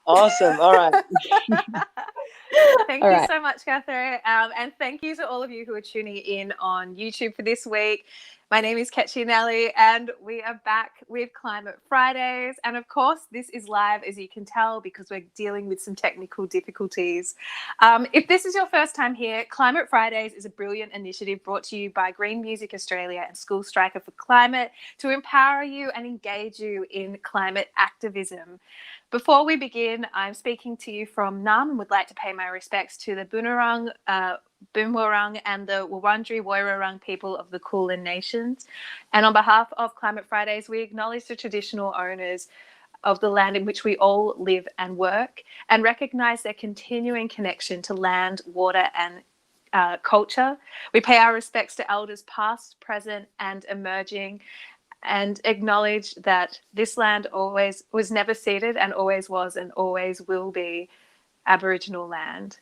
Awesome. All right. Thank All you right. so much, Catherine. And thank you to all of you who are tuning in on YouTube for this week. My name is Ketchy Nelly, and we are back with Climate Fridays. And of course, this is live, as you can tell, because we're dealing with some technical difficulties. If this is your first time here, Climate Fridays is a brilliant initiative brought to you by Green Music Australia and School Striker for Climate to empower you and engage you in climate activism. Before we begin, I'm speaking to you from Nam and would like to pay my respects to the Boonwurrung and the Wurundjeri Woiwurrung people of the Kulin Nations. And on behalf of Climate Fridays, we acknowledge the traditional owners of the land in which we all live and work and recognise their continuing connection to land, water and culture. We pay our respects to elders past, present and emerging, and acknowledge that this land always was never ceded and always was and always will be Aboriginal land.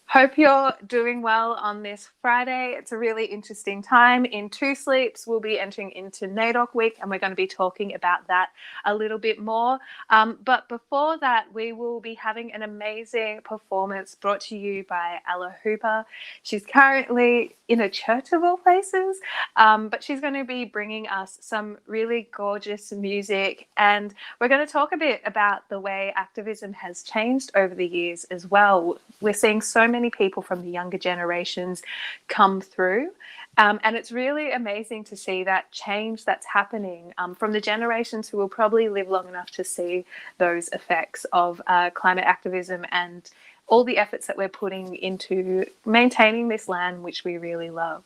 Hope you're doing well on this Friday. It's a really interesting time. In two sleeps, we'll be entering into NAIDOC week, and we're going to be talking about that a little bit more. But before that, we will be having an amazing performance brought to you by Ella Hooper. She's currently in a church of all places, but she's going to be bringing us some really gorgeous music, and we're going to talk a bit about the way activism has changed over the years as well. We're seeing so many people from the younger generations come through. And it's really amazing to see that change that's happening from the generations who will probably live long enough to see those effects of climate activism and all the efforts that we're putting into maintaining this land, which we really love.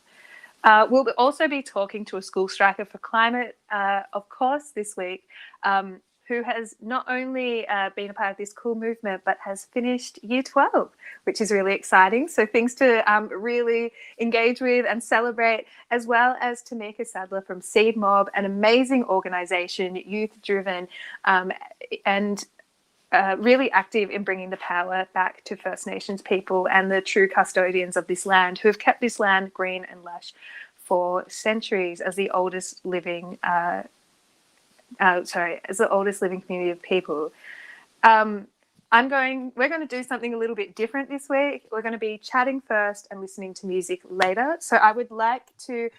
We'll also be talking to a school striker for climate, of course, this week, who has not only been a part of this cool movement, but has finished Year 12, which is really exciting. So things to really engage with and celebrate, as well as Tamika Sadler from Seed Mob, an amazing organisation, youth-driven, and really active in bringing the power back to First Nations people and the true custodians of this land, who have kept this land green and lush for centuries as the oldest living as the oldest living community of people. We're going to do something a little bit different this week. We're going to be chatting first and listening to music later. So I would like to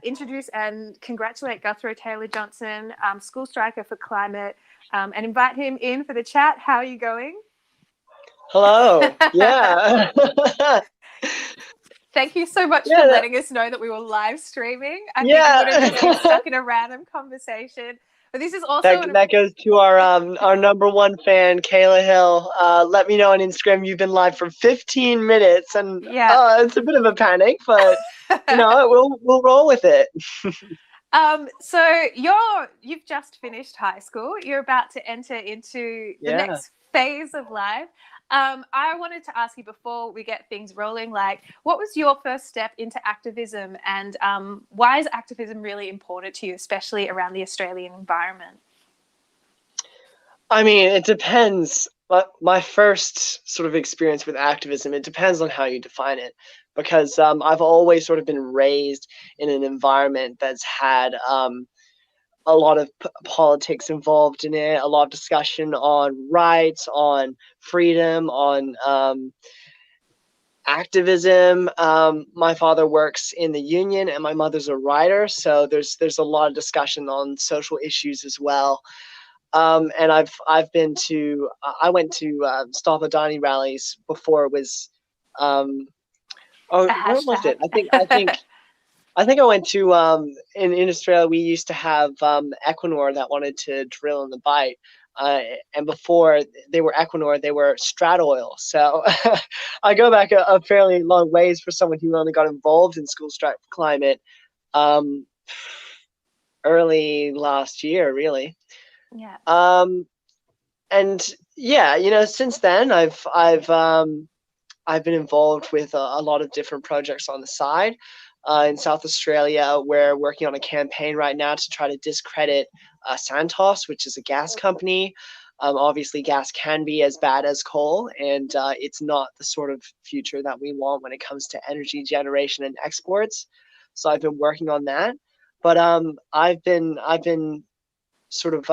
introduce and congratulate Guthrie Taylor Johnson, school striker for climate, and invite him in for the chat. How are you going? Hello. Yeah. Thank you so much for Yeah. letting us know that we were live streaming. I think we would have just been Yeah. stuck in a random conversation. But this is also That goes to our number one fan, Kayla Hill. Let me know on Instagram you've been live for 15 minutes, and yeah. it's a bit of a panic, but we'll roll with it. So you've just finished high school. You're about to enter into the Yeah. next phase of life. I wanted to ask you before we get things rolling, like, what was your first step into activism, and why is activism really important to you, especially around the Australian environment? I mean, it depends. But my first sort of experience with activism, it depends on how you define it, because I've always sort of been raised in an environment that's had a lot of politics involved in it, a lot of discussion on rights, on freedom, on activism. My father works in the union, and my mother's a writer, so there's a lot of discussion on social issues as well. And I've been to I went to Stop Adani rallies before it was A where was hashtag. it? I think I went to in Australia we used to have Equinor that wanted to drill in the Bight. And before they were Equinor, they were Statoil. So I go back a fairly long ways for someone who only got involved in school strike climate um, early last year, really. Yeah. And yeah, since then I've been involved with a lot of different projects on the side. In South Australia, we're working on a campaign right now to try to discredit Santos, which is a gas company. Obviously, gas can be as bad as coal, and it's not the sort of future that we want when it comes to energy generation and exports. So I've been working on that, but I've been sort of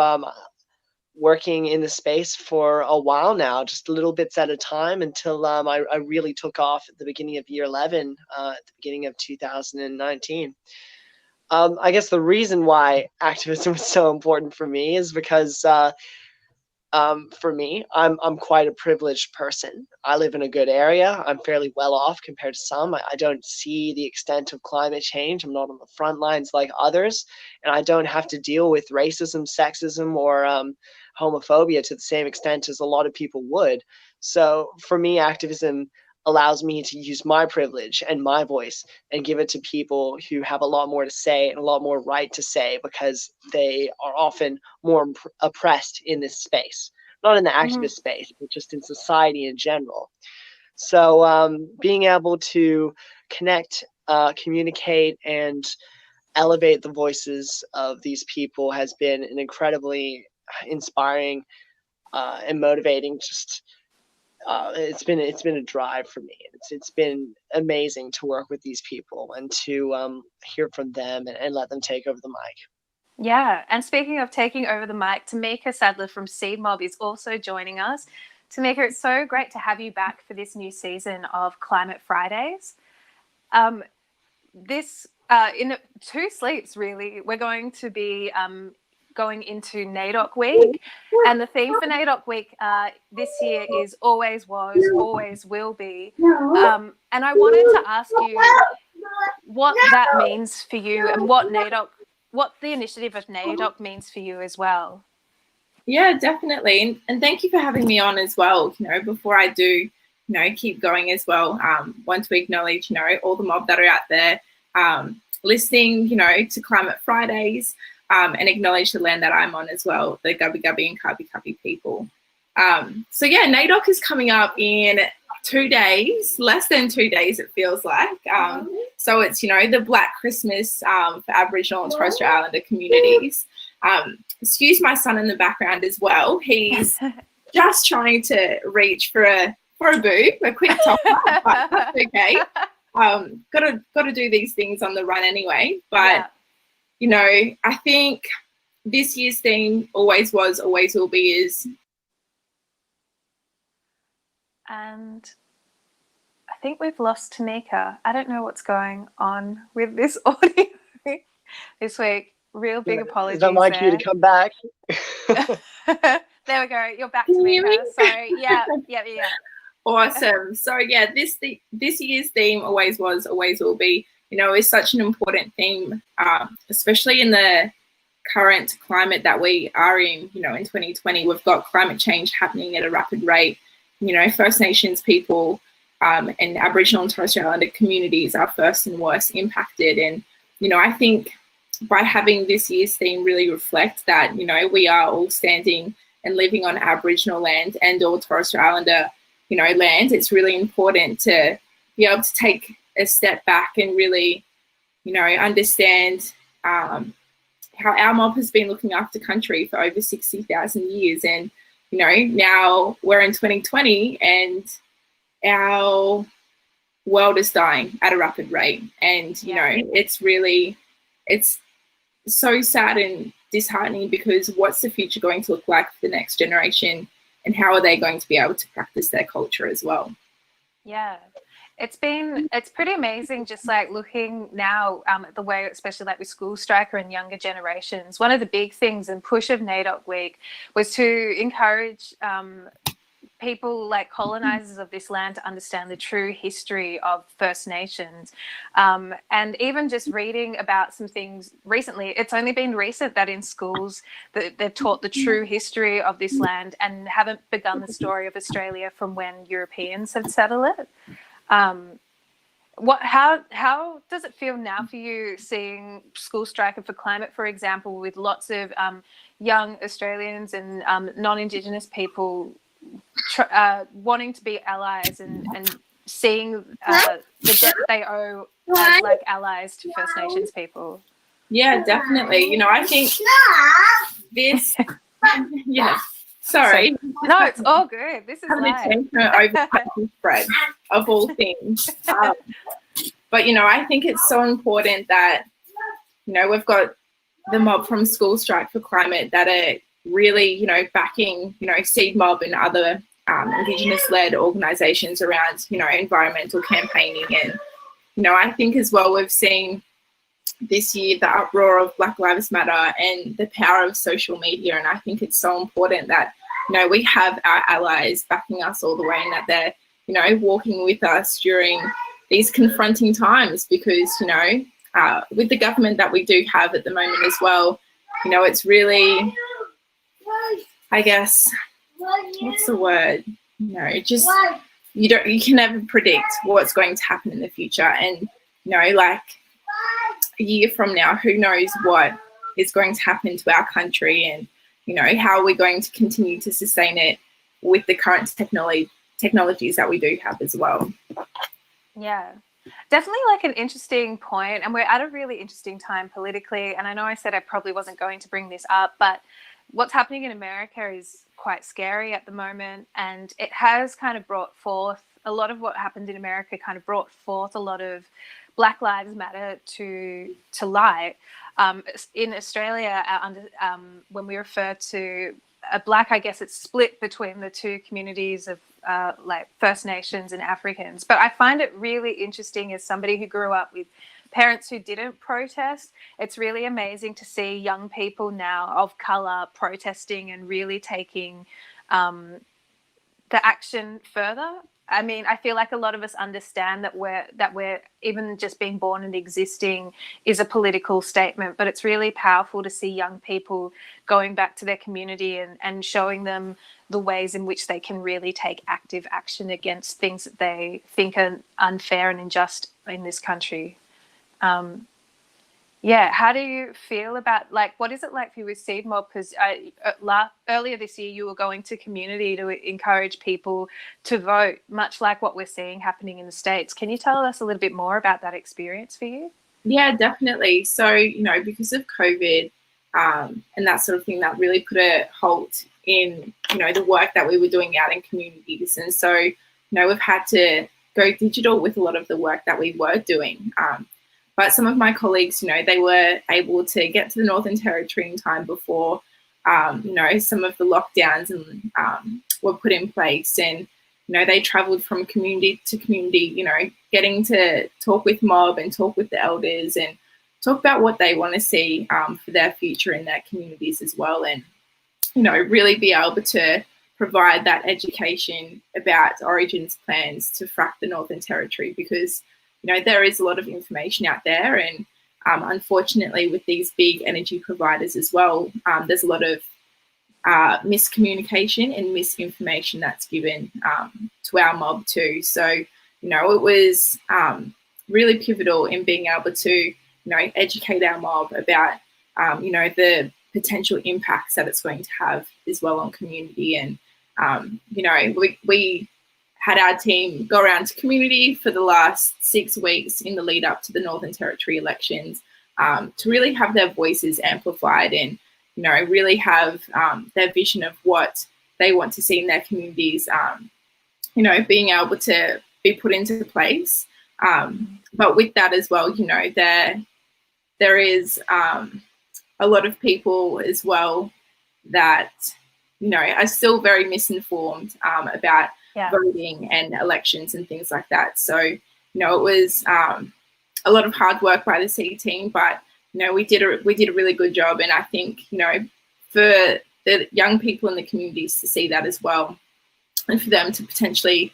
working in the space for a while now, just little bits at a time, until I really took off at the beginning of year 11, at the beginning of 2019. I guess the reason why activism was so important for me is because for me, I'm quite a privileged person. I live in a good area. I'm fairly well off compared to some. I don't see the extent of climate change. I'm not on the front lines like others, and I don't have to deal with racism, sexism, or homophobia to the same extent as a lot of people would. So for me, activism allows me to use my privilege and my voice and give it to people who have a lot more to say and a lot more right to say, because they are often more oppressed in this space, not in the Mm-hmm. activist space, but just in society in general. So being able to connect, communicate, and elevate the voices of these people has been an incredibly inspiring and motivating, just it's been a drive for me. It's been amazing to work with these people and to hear from them, and let them take over the mic. Yeah, and speaking of taking over the mic, Tamika Sadler from Seed Mob is also joining us. Tamika, it's so great to have you back for this new season of Climate Fridays. Um, this in 2 sleeps, really, we're going to be going into NAIDOC Week, and the theme for NAIDOC Week this year is always was, always will be. And I wanted to ask you what that means for you, and what the initiative of NAIDOC means for you as well. Yeah, definitely. And thank you for having me on as well. Before I do, keep going as well, want to acknowledge, all the mob that are out there listening, to Climate Fridays, and acknowledge the land that I'm on as well, the Gubbi Gubbi and Kabi Kabi people. So yeah, NAIDOC is coming up in 2 days, less than 2 days it feels like. So it's, the Black Christmas for Aboriginal and Torres Strait Islander communities. Excuse my son in the background as well. He's just trying to reach for a boo, a quick top up, but that's okay. Gotta do these things on the run anyway. But I think this year's theme always was, always will be is. And I think we've lost Tamika. I don't know what's going on with this audio this week. Real big apologies. Is that my cue to come back? There we go. You're back, Tamika. Sorry. Yeah. Awesome. So yeah, this year's theme always was, always will be, is such an important theme, especially in the current climate that we are in. In 2020, we've got climate change happening at a rapid rate. First Nations people and Aboriginal and Torres Strait Islander communities are first and worst impacted. And, I think by having this year's theme really reflect that, we are all standing and living on Aboriginal land and or Torres Strait Islander, land. It's really important to be able to take a step back and really, understand how our mob has been looking after country for over 60,000 years. And, now we're in 2020 and our world is dying at a rapid rate. And, it's so sad and disheartening, because what's the future going to look like for the next generation, and how are they going to be able to practice their culture as well? Yeah. It's pretty amazing, just like looking now at the way, especially like with School Striker and younger generations. One of the big things and push of NAIDOC Week was to encourage people like colonizers of this land to understand the true history of First Nations. And even just reading about some things recently, it's only been recent that in schools that they've taught the true history of this land and haven't begun the story of Australia from when Europeans have settled it. How does it feel now for you seeing School Striker for Climate, for example, with lots of young Australians and non-Indigenous people wanting to be allies and seeing the debt they owe as like allies to First Nations people? Yeah, definitely. I think this. Yeah. Sorry. No, it's all good. This is having a over spread of all things. But I think it's so important that we've got the mob from School Strike for Climate that are really, you know, backing, you know, Seed Mob and other Indigenous-led organisations around, you know, environmental campaigning. And, you know, I think as well we've seen this year the uproar of Black Lives Matter and the power of social media. And I think it's so important that, you know, we have our allies backing us all the way and that they're, you know, walking with us during these confronting times, because, you know, with the government that we do have at the moment as well, you know, it's really, I guess, what's the word? You know, just you can never predict what's going to happen in the future. And, you know, like a year from now, who knows what is going to happen to our country, and, you know, how we're going to continue to sustain it with the current technologies that we do have as well. Yeah, definitely like an interesting point. And we're at a really interesting time politically. And I know I said I probably wasn't going to bring this up, but what's happening in America is quite scary at the moment. And it has kind of brought forth a lot of what happened in America, kind of brought forth a lot of Black Lives Matter to light. In Australia, when we refer to a Black, I guess it's split between the two communities of like First Nations and Africans. But I find it really interesting as somebody who grew up with parents who didn't protest. It's really amazing to see young people now of colour protesting and really taking the action further. I mean, I feel like a lot of us understand that we're even just being born and existing is a political statement, but it's really powerful to see young people going back to their community and showing them the ways in which they can really take active action against things that they think are unfair and unjust in this country. Yeah, how do you feel about, like, what is it like for you with Seed Mob? Because earlier this year you were going to community to encourage people to vote, much like what we're seeing happening in the States. Can you tell us a little bit more about that experience for you? Yeah, definitely. So, you know, because of COVID and that sort of thing, that really put a halt in, you know, the work that we were doing out in communities. And so, you know, we've had to go digital with a lot of the work that we were doing. But some of my colleagues, you know, they were able to get to the Northern Territory in time before, you know, some of the lockdowns were put in place. And, you know, they travelled from community to community, you know, getting to talk with Mob and talk with the elders and talk about what they want to see for their future in their communities as well. And, you know, really be able to provide that education about Origin's plans to frack the Northern Territory, because, you know, there is a lot of information out there, and unfortunately with these big energy providers as well, there's a lot of miscommunication and misinformation that's given to our mob too. So, you know, it was really pivotal in being able to, you know, educate our mob about, you know, the potential impacts that it's going to have as well on community. And, you know, we had our team go around to community for the last 6 weeks in the lead up to the Northern Territory elections to really have their voices amplified and, you know, really have their vision of what they want to see in their communities, you know, being able to be put into place. But with that as well, you know, there is a lot of people as well that, you know, are still very misinformed about voting and elections and things like that. So, you know, it was a lot of hard work by the C team, but, you know, we did a really good job. And I think, you know, for the young people in the communities to see that as well, and for them to potentially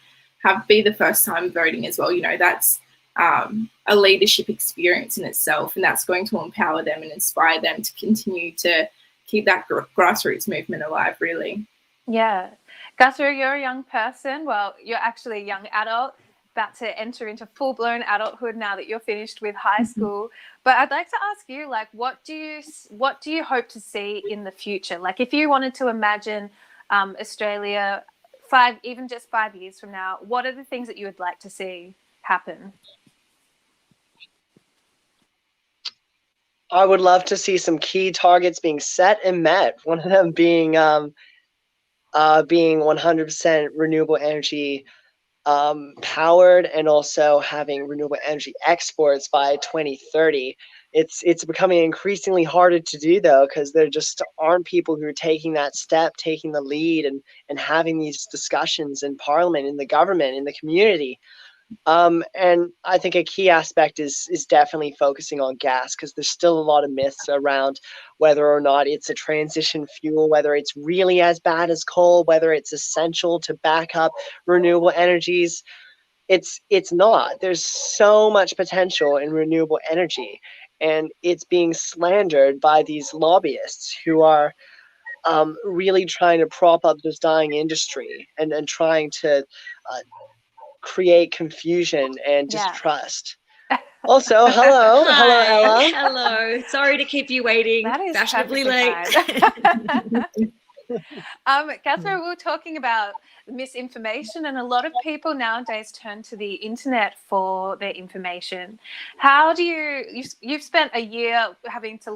be the first time voting as well, you know, that's a leadership experience in itself, and that's going to empower them and inspire them to continue to keep that grassroots movement alive, really. Yeah. Guthrie, you're a young person. Well, you're actually a young adult, about to enter into full-blown adulthood now that you're finished with high school. But I'd like to ask you, like, what do you hope to see in the future? Like, if you wanted to imagine Australia even just 5 years from now, what are the things that you would like to see happen? I would love to see some key targets being set and met. One of them being 100% renewable energy powered, and also having renewable energy exports by 2030. It's becoming increasingly harder to do, though, because there just aren't people who are taking that step, taking the lead, and having these discussions in Parliament, in the government, in the community. And I think a key aspect is definitely focusing on gas, because there's still a lot of myths around whether or not it's a transition fuel, whether it's really as bad as coal, whether it's essential to back up renewable energies. It's not. There's so much potential in renewable energy, and it's being slandered by these lobbyists who are really trying to prop up this dying industry, and trying to create confusion and Yeah. distrust. Also, hello, hello, Hi. Ella. Hello. Sorry to keep you waiting. That is Fashionably perfectly late. fine. Catherine, we were talking about misinformation, and a lot of people nowadays turn to the internet for their information. How do you've spent a year having to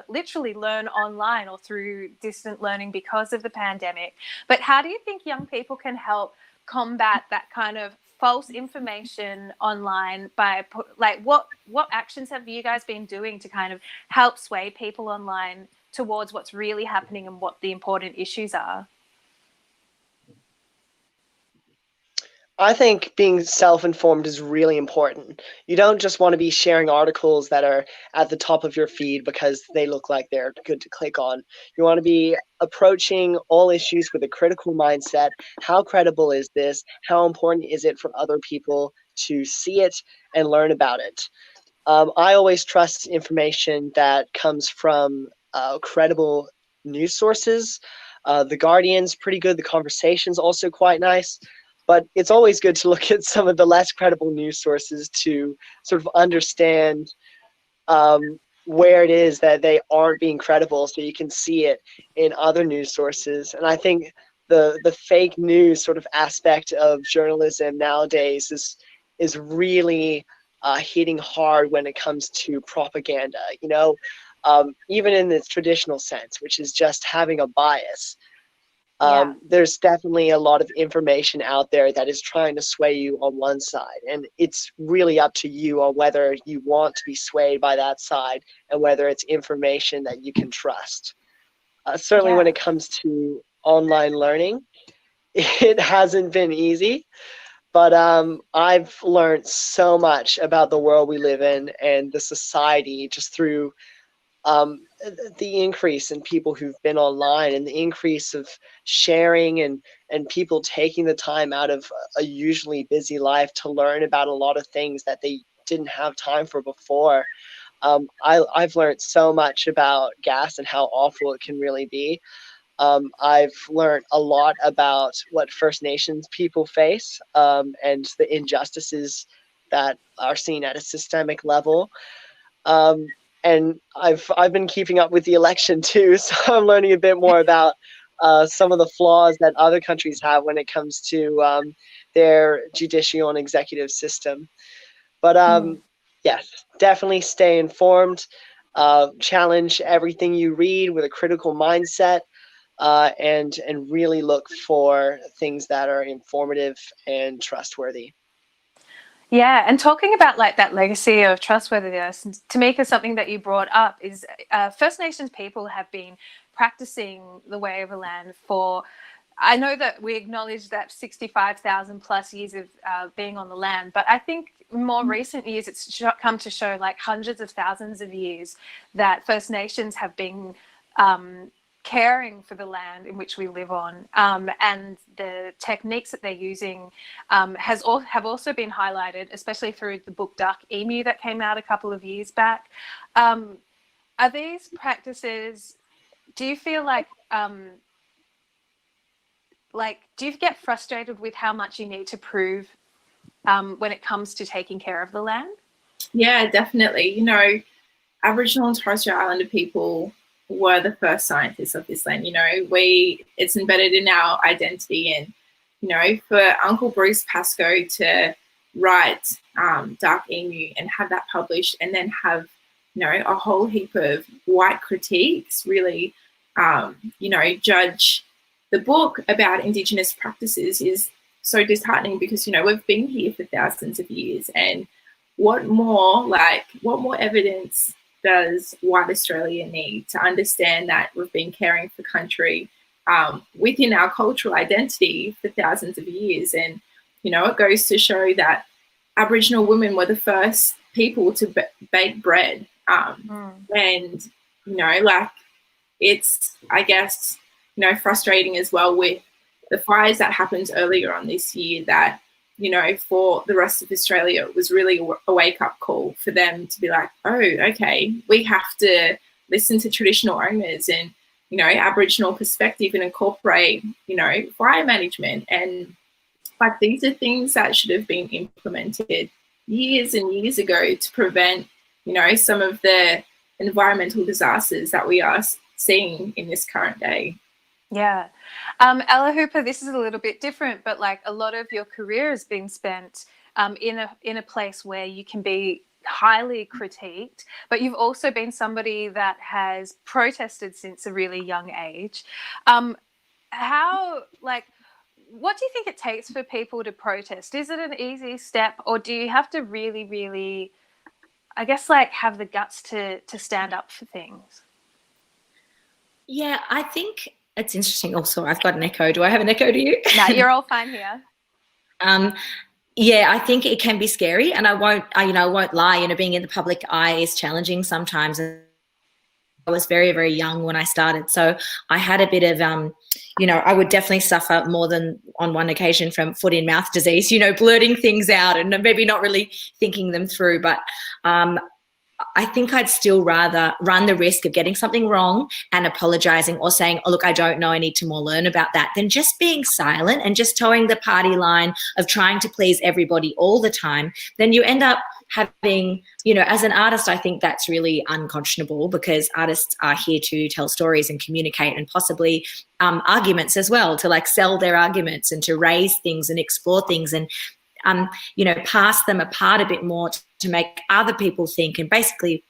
literally learn online or through distant learning because of the pandemic, but how do you think young people can help combat that kind of false information online by what actions have you guys been doing to kind of help sway people online towards what's really happening and what the important issues are? I think being self-informed is really important. You don't just want to be sharing articles that are at the top of your feed because they look like they're good to click on. You want to be approaching all issues with a critical mindset. How credible is this? How important is it for other people to see it and learn about it? I always trust information that comes from credible news sources. The Guardian's pretty good. The Conversation's also quite nice. But it's always good to look at some of the less credible news sources to sort of understand where it is that they aren't being credible, so you can see it in other news sources. And I think the fake news sort of aspect of journalism nowadays is really hitting hard when it comes to propaganda. Even in its traditional sense, which is just having a bias. There's definitely a lot of information out there that is trying to sway you on one side, and it's really up to you on whether you want to be swayed by that side and whether it's information that you can trust. Certainly when it comes to online learning, it hasn't been easy, but I've learned so much about the world we live in and the society just through the increase in people who've been online, and the increase of sharing, and people taking the time out of a usually busy life to learn about a lot of things that they didn't have time for before. I've learned so much about gas and how awful it can really be. I've learned a lot about what First Nations people face, and the injustices that are seen at a systemic level. And I've been keeping up with the election too, so I'm learning a bit more about some of the flaws that other countries have when it comes to their judicial and executive system. But yes, definitely stay informed. Challenge everything you read with a critical mindset, and really look for things that are informative and trustworthy. Yeah, and talking about like that legacy of trustworthiness, Tamika, something that you brought up is First Nations people have been practicing the way of the land for, I know that we acknowledge that 65,000 plus years of being on the land, but I think more recent years it's come to show like hundreds of thousands of years that First Nations have been caring for the land in which we live on, and the techniques that they're using have also been highlighted, especially through the book Dark Emu that came out a couple of years back. Are these practices, do you feel like do you get frustrated with how much you need to prove when it comes to taking care of the land? Yeah, definitely. Aboriginal and Torres Strait Islander people were the first scientists of this land. It's embedded in our identity, and for Uncle Bruce Pascoe to write Dark Emu and have that published, and then have a whole heap of white critiques really judge the book about Indigenous practices is so disheartening, because we've been here for thousands of years, and what more evidence does white Australia need to understand that we've been caring for country within our cultural identity for thousands of years? And, you know, it goes to show that Aboriginal women were the first people to bake bread. And, you know, like, it's, I guess, you know, frustrating as well with the fires that happened earlier on this year, that, you know, for the rest of Australia, it was really a wake-up call for them to be like, oh, okay, we have to listen to traditional owners and, you know, Aboriginal perspective and incorporate, you know, fire management. And, like, these are things that should have been implemented years and years ago to prevent, you know, some of the environmental disasters that we are seeing in this current day. Yeah. Ella Hooper, this is a little bit different, but like a lot of your career has been spent in a place where you can be highly critiqued, but you've also been somebody that has protested since a really young age. What do you think it takes for people to protest? Is it an easy step, or do you have to really, really, I guess, like, have the guts to stand up for things? Yeah, I think it's interesting. Also, I've got an echo. Do I have an echo to you? No, you're all fine here. Yeah, I think it can be scary, and I won't lie. You know, being in the public eye is challenging sometimes. I was very, very young when I started, so I had a bit of, you know, I would definitely suffer more than on one occasion from foot in mouth disease. You know, blurting things out and maybe not really thinking them through, but. I think I'd still rather run the risk of getting something wrong and apologizing or saying, oh, look, I don't know, I need to more learn about that, than just being silent and just towing the party line of trying to please everybody all the time. Then you end up having, you know, as an artist, I think that's really unconscionable, because artists are here to tell stories and communicate, and possibly arguments as well, to like sell their arguments and to raise things and explore things and you know, pass them apart a bit more to make other people think, and basically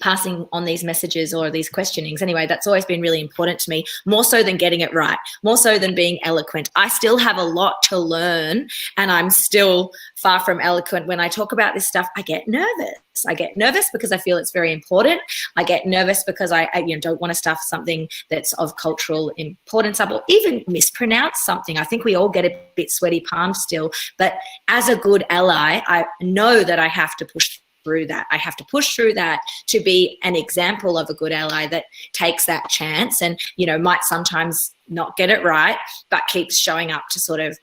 passing on these messages or these questionings. Anyway, that's always been really important to me, more so than getting it right, more so than being eloquent. I still have a lot to learn, and I'm still far from eloquent. When I talk about this stuff, I get nervous. I get nervous because I feel it's very important. I get nervous because I you know, don't want to stuff something that's of cultural importance up, or even mispronounce something. I think we all get a bit sweaty palms still. But as a good ally, I know that I have to push through that. I have to push through that to be an example of a good ally that takes that chance and, you know, might sometimes not get it right, but keeps showing up to sort of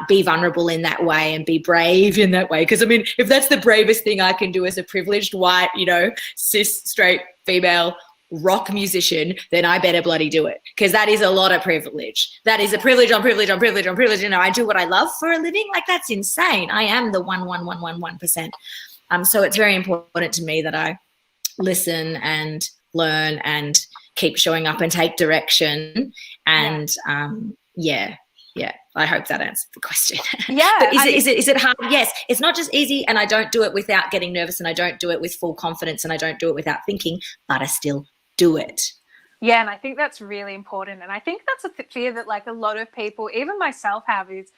be vulnerable in that way and be brave in that way. Because, I mean, if that's the bravest thing I can do as a privileged white, you know, cis, straight, female rock musician, then I better bloody do it, because that is a lot of privilege. That is a privilege on privilege on privilege on privilege. You know, I do what I love for a living. Like, that's insane. I am the 1.111%. So it's very important to me that I listen and learn and keep showing up and take direction. And yeah, I hope that answered the question. Yeah. But is it hard? Yes. It's not just easy, and I don't do it without getting nervous, and I don't do it with full confidence, and I don't do it without thinking, but I still do it. Yeah, and I think that's really important. And I think that's a fear that, like, a lot of people, even myself, have, is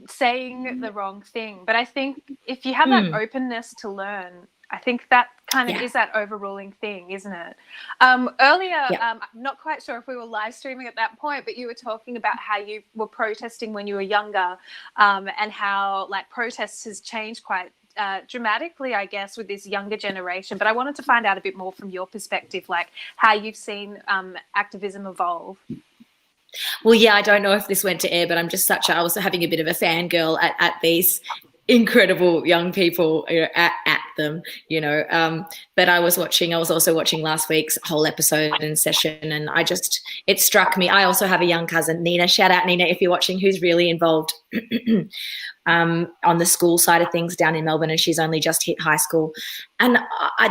saying the wrong thing. But I think if you have that openness to learn, I think that kind of is that overruling thing, isn't it? Earlier, I'm not quite sure if we were live streaming at that point, but you were talking about how you were protesting when you were younger, and how, like, protests has changed quite dramatically, I guess, with this younger generation. But I wanted to find out a bit more from your perspective, like how you've seen activism evolve. Well, yeah, I don't know if this went to air, but I was having a bit of a fangirl at these incredible young people, you know, at them, you know. But I was also watching last week's whole episode and session, and it struck me. I also have a young cousin, Nina. Shout out, Nina, if you're watching, who's really involved on the school side of things down in Melbourne, and she's only just hit high school. And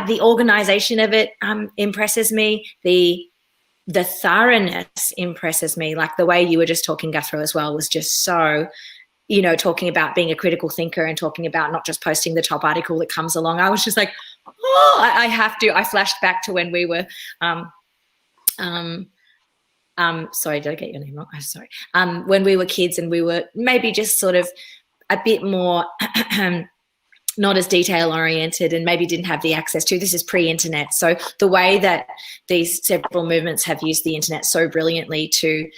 the organisation of it impresses me. The thoroughness impresses me. Like the way you were just talking, Guthrie, as well, was just so, you know, talking about being a critical thinker and talking about not just posting the top article that comes along. I was just like, oh, I flashed back to when we were, sorry, did I get your name wrong? I'm sorry. When we were kids and we were maybe just sort of a bit more not as detail oriented and maybe didn't have the access to. This is pre-internet. So the way that these several movements have used the internet so brilliantly to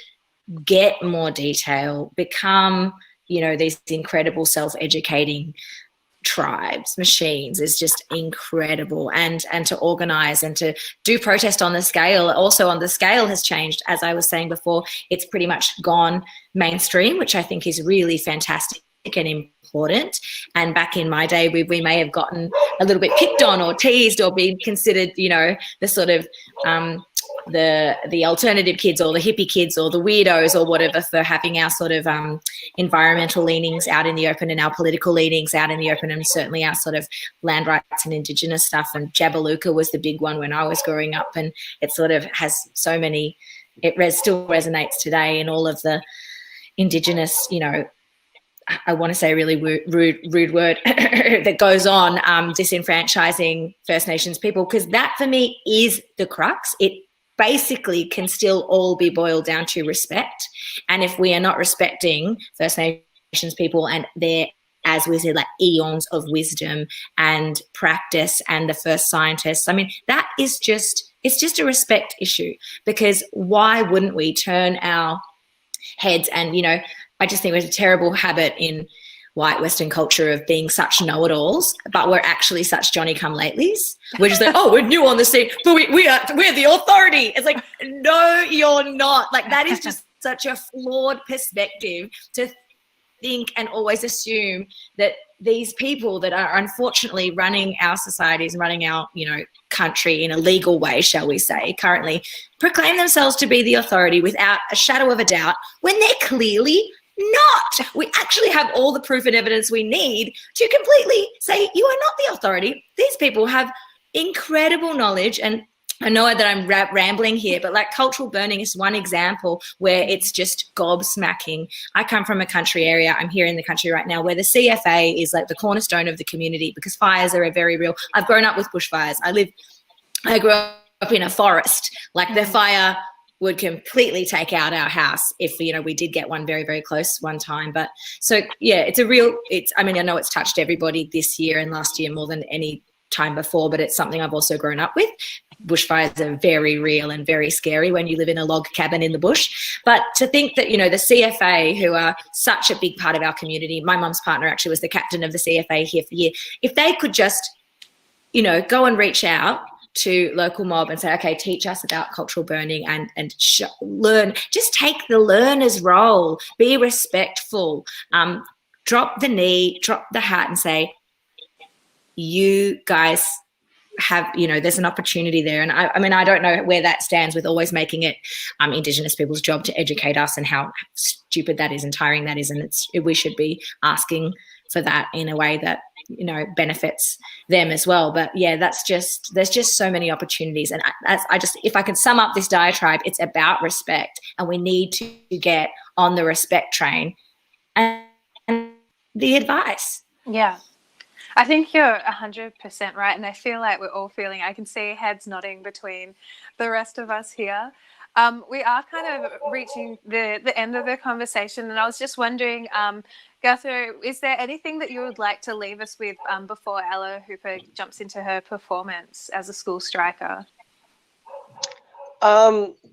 get more detail, become, these incredible self-educating tribes, machines, is just incredible. And to organize and to do protest on the scale, also on the scale has changed. As I was saying before, it's pretty much gone mainstream, which I think is really fantastic and important. And back in my day, we may have gotten a little bit picked on or teased or been considered, the sort of the alternative kids or the hippie kids or the weirdos or whatever for having our sort of environmental leanings out in the open and our political leanings out in the open, and certainly our sort of land rights and Indigenous stuff. And Jabiluka was the big one when I was growing up, and it sort of has so many, still resonates today in all of the Indigenous, I want to say a really rude word that goes on, disenfranchising First Nations people, because that for me is the crux. It basically can still all be boiled down to respect. And if we are not respecting First Nations people and their, as we said, like eons of wisdom and practice and the first scientists, I mean, that is it's just a respect issue, because why wouldn't we turn our heads and, I just think it was a terrible habit in white Western culture of being such know-it-alls, but we're actually such Johnny-come-latelys. We're just like, oh, we're new on the scene, but we're the authority. It's like, no, you're not. Like, that is just such a flawed perspective to think and always assume that these people that are unfortunately running our societies, running our, country in a legal way, shall we say, currently proclaim themselves to be the authority without a shadow of a doubt, when they're clearly not. We actually have all the proof and evidence we need to completely say you are not the authority. These people have incredible knowledge, and I know that I'm rambling here, but like cultural burning is one example where it's just gobsmacking. I come from a country area, I'm here in the country right now, where the CFA is like the cornerstone of the community, because fires are very real. I've grown up with bushfires. I grew up in a forest. Like, the fire would completely take out our house if, we did get one very, very close one time. But so, yeah, I know it's touched everybody this year and last year more than any time before, but it's something I've also grown up with. Bushfires are very real and very scary when you live in a log cabin in the bush. But to think that, the CFA, who are such a big part of our community, my mum's partner actually was the captain of the CFA here for a year, if they could just, go and reach out to local mob and say, okay, teach us about cultural burning and learn, just take the learner's role, be respectful, drop the knee, drop the hat and say, you guys have, there's an opportunity there. And I mean, I don't know where that stands with always making it Indigenous people's job to educate us, and how stupid that is and tiring that is. And we should be asking for that in a way that, benefits them as well. But yeah, there's just so many opportunities. And if I can sum up this diatribe, it's about respect, and we need to get on the respect train and the advice. Yeah. I think you're 100% right, and I feel like we're all feeling, I can see heads nodding between the rest of us here. We are kind of reaching the end of the conversation, and I was just wondering, Guthrie, is there anything that you would like to leave us with before Ella Hooper jumps into her performance as a school striker?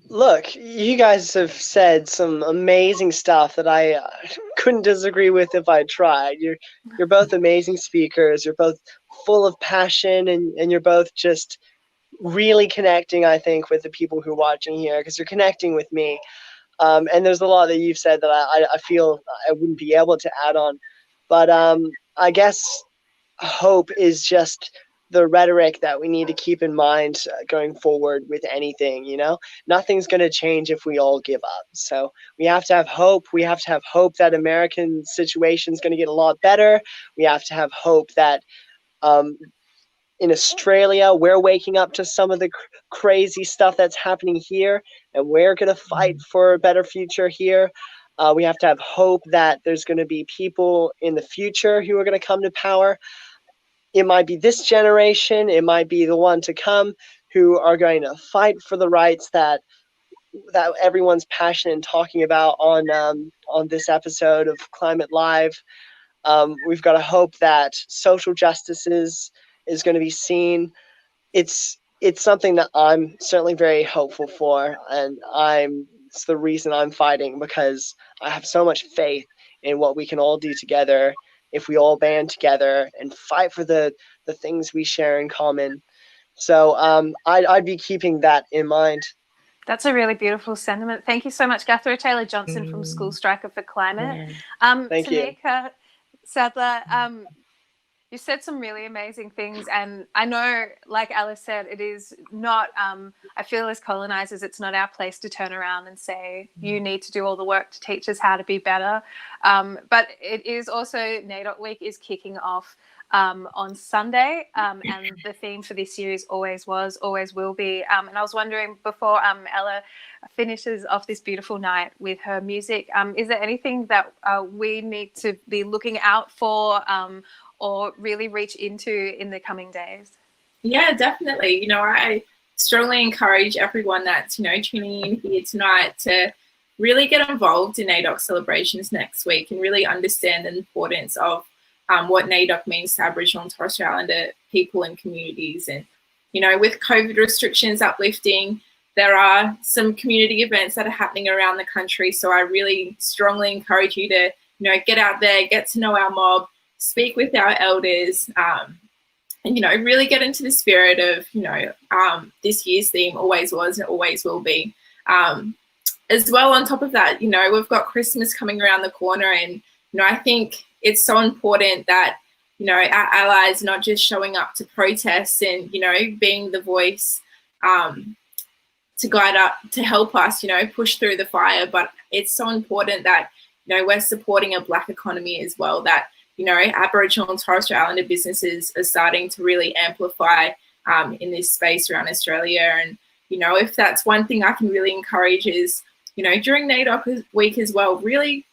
Look, you guys have said some amazing stuff that I couldn't disagree with if I tried. You're both amazing speakers. You're both full of passion, and you're both just really connecting, I think, with the people who are watching here, because you're connecting with me. And there's a lot that you've said that I feel I wouldn't be able to add on. But I guess hope is just the rhetoric that we need to keep in mind going forward with anything. Nothing's going to change if we all give up. So we have to have hope. We have to have hope that American situation is going to get a lot better. We have to have hope that in Australia, we're waking up to some of the crazy stuff that's happening here, and we're going to fight for a better future here. We have to have hope that there's going to be people in the future who are going to come to power. It might be this generation, it might be the one to come, who are going to fight for the rights that everyone's passionate and talking about on this episode of Climate Live. We've got to hope that social justice is going to be seen. It's something that I'm certainly very hopeful for, and it's the reason I'm fighting, because I have so much faith in what we can all do together if we all band together and fight for the things we share in common. So I'd be keeping that in mind. That's a really beautiful sentiment. Thank you so much, Guthrie Taylor Johnson from School Striker for Climate. Thank you. Tamika Sadler, you said some really amazing things, and I know, like Alice said, it is not, I feel as colonizers, it's not our place to turn around and say, you need to do all the work to teach us how to be better. But it is also, NAIDOC Week is kicking off on Sunday, and the theme for this year is always was, always will be. And I was wondering, before Ella finishes off this beautiful night with her music, is there anything that we need to be looking out for or really reach into in the coming days? Yeah, definitely. I strongly encourage everyone that's, tuning in here tonight to really get involved in NAIDOC celebrations next week and really understand the importance of what NAIDOC means to Aboriginal and Torres Strait Islander people and communities. And, with COVID restrictions uplifting, there are some community events that are happening around the country. So I really strongly encourage you to, get out there, get to know our mob, speak with our elders, and, really get into the spirit of, this year's theme always was and always will be. As well, on top of that, we've got Christmas coming around the corner, and, I think it's so important that, our allies not just showing up to protest and, being the voice to guide up, to help us, push through the fire, but it's so important that, we're supporting a Black economy as well, that, Aboriginal and Torres Strait Islander businesses are starting to really amplify in this space around Australia. And, if that's one thing I can really encourage is, during NAIDOC week as well, really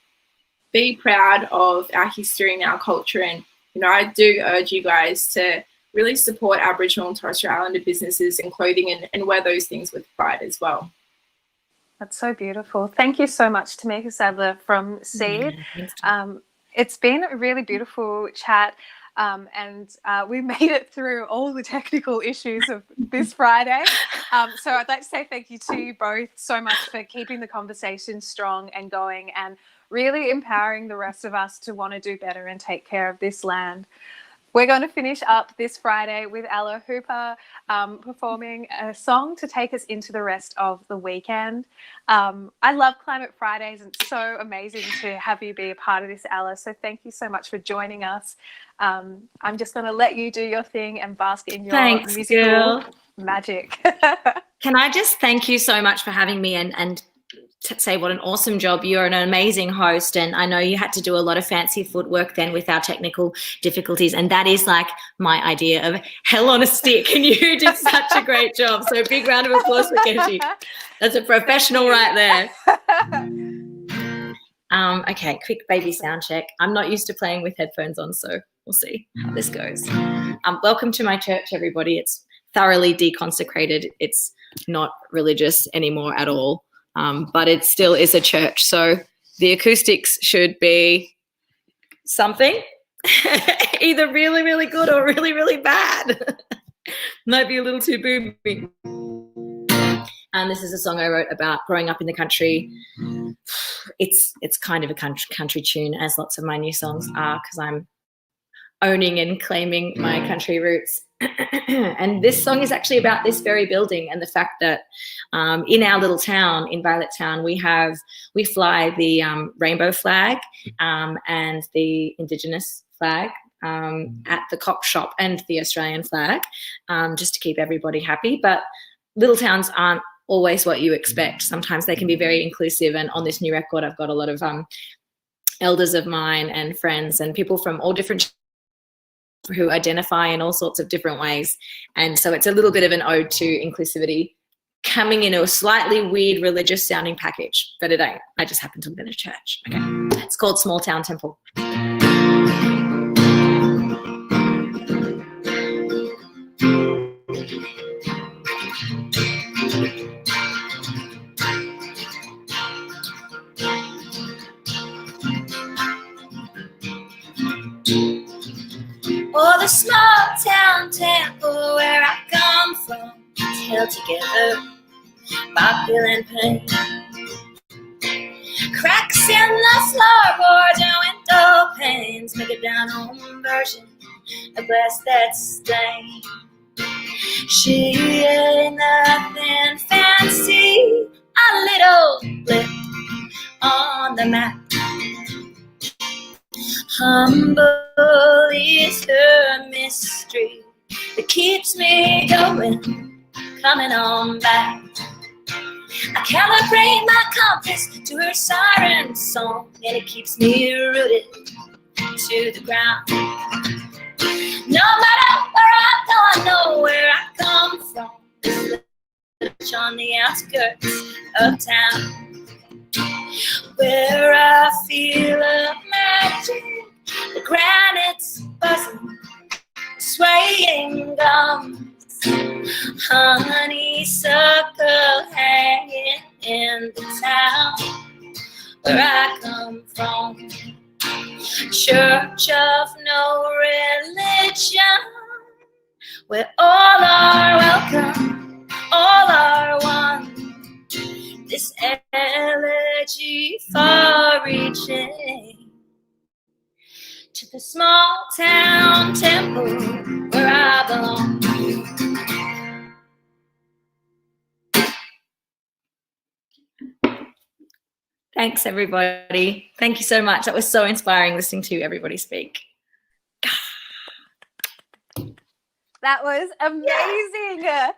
be proud of our history and our culture. And, I do urge you guys to really support Aboriginal and Torres Strait Islander businesses and clothing and wear those things with pride as well. That's so beautiful. Thank you so much, Tamika Sadler from Seed. It's been a really beautiful chat, and we made it through all the technical issues of this Friday. So I'd like to say thank you to you both so much for keeping the conversation strong and going, and really empowering the rest of us to want to do better and take care of this land. We're going to finish up this Friday with Ella Hooper performing a song to take us into the rest of the weekend. I love Climate Fridays, and it's so amazing to have you be a part of this, Ella. So thank you so much for joining us. I'm just going to let you do your thing and bask in your musical magic. Can I just thank you so much for having me and say what an awesome job. You're an amazing host, and I know you had to do a lot of fancy footwork then with our technical difficulties, and that is like my idea of hell on a stick, and you did such a great job. So big round of applause for Kenji. That's a professional right there. Okay, quick baby sound check. I'm not used to playing with headphones on, so we'll see how this goes. Welcome to my church, everybody. It's thoroughly deconsecrated. It's not religious anymore at all. But it still is a church. So the acoustics should be something, either really, really good or really, really bad. Might be a little too boomy. And this is a song I wrote about growing up in the country. It's kind of a country tune, as lots of my new songs are, because I'm owning and claiming my country roots. And this song is actually about this very building and the fact that in our little town, in Violet Town, we fly the rainbow flag and the Indigenous flag at the cop shop and the Australian flag, just to keep everybody happy. But little towns aren't always what you expect. Sometimes they can be very inclusive. And on this new record, I've got a lot of elders of mine and friends and people from all different who identify in all sorts of different ways. And so it's a little bit of an ode to inclusivity, coming in a slightly weird religious sounding package, but it ain't. I just happen to live in a church. Okay. It's called Small Town Temple. the small town temple where I come from is held together by feel and pain. Cracks in the floorboards and window panes make a down-home version of glass that's stained. She ain't nothing fancy, a little blip on the map. Humble is her mystery that keeps me going, coming on back. I calibrate my compass to her siren song, and it keeps me rooted to the ground. No matter where I go, I know where I come from. This village on the outskirts of town, where I feel a magic, the granite's buzzing, swaying gums, honeysuckle hanging in the town where I come from. Church of no religion, where all are welcome, all are one. This elegy far-reaching to the small town temple where I belong. Thanks, everybody. Thank you so much. That was so inspiring listening to everybody speak. That was amazing. Yeah.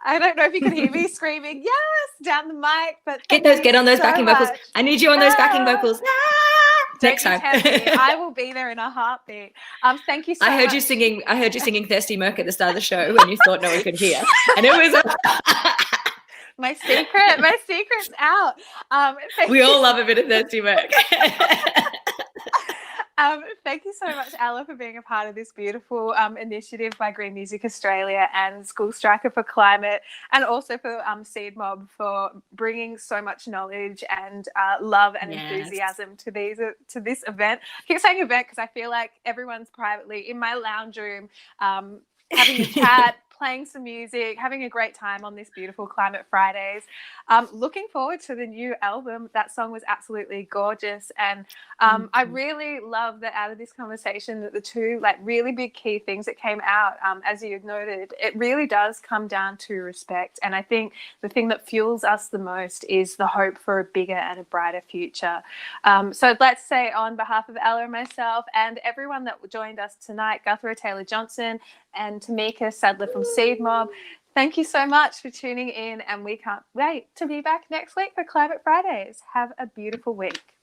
I don't know if you can hear me screaming, yes, down the mic, but get on those backing vocals. I need you on those backing vocals. Next time. I will be there in a heartbeat. Thank you so much. I heard you singing Thirsty Merc at the start of the show when you thought no one could hear. And it was my secret's out. We all love a bit of Thirsty Merc. Thank you so much, Ella, for being a part of this beautiful initiative by Green Music Australia and School Striker for Climate, and also for Seed Mob for bringing so much knowledge and love and enthusiasm to this event. I keep saying event because I feel like everyone's privately in my lounge room having a chat, playing some music, having a great time on this beautiful Climate Fridays. Looking forward to the new album. That song was absolutely gorgeous. And I really love that out of this conversation that the two really big key things that came out, as you noted, it really does come down to respect. And I think the thing that fuels us the most is the hope for a bigger and a brighter future. So let's say on behalf of Ella and myself and everyone that joined us tonight, Guthrie Taylor-Johnson and Tamika Sadler from Seed Mob, thank you so much for tuning in, and we can't wait to be back next week for Climate Fridays. Have a beautiful week.